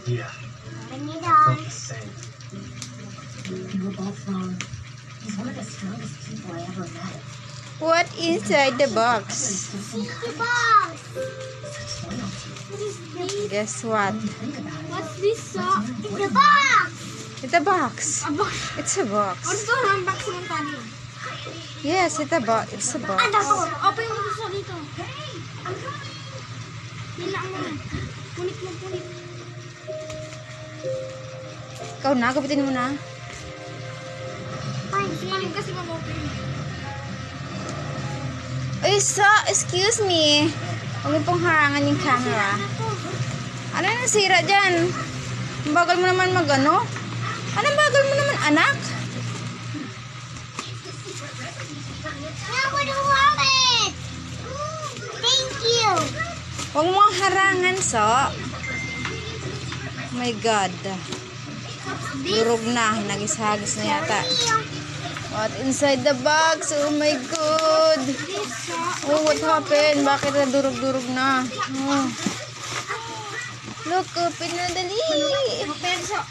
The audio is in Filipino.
Yeah, Bring it felt on. the same. You were both wrong. He's one of the strongest people I ever met. What inside the box? See the box. Such loyalty. What is this? Guess what? Think about it. What's this? It's the box. It's a box. A box. It's a box. Ano to? Unbox mo tayo. Yes, it's a box. It's a box. Open mo gusto dito. Nilaan mo. Punit mo, punit. Ikaw na, gapitin mo na. Fine, siling kasi mag-open. Ay, excuse me. Huwag mo pong harangan yung camera. Ano na nasira dyan? Ang bagal mo naman mag-ano? Anong bagal mo naman, anak? I want to have it. Thank you. Huwag mo ang harangan, so. Oh my God. Durog na. Nagis-hagis na yata. What inside the box? Oh my God. Oh, what happened? Bakit na durog-durog na? Oh. Look, open na dali. Open sa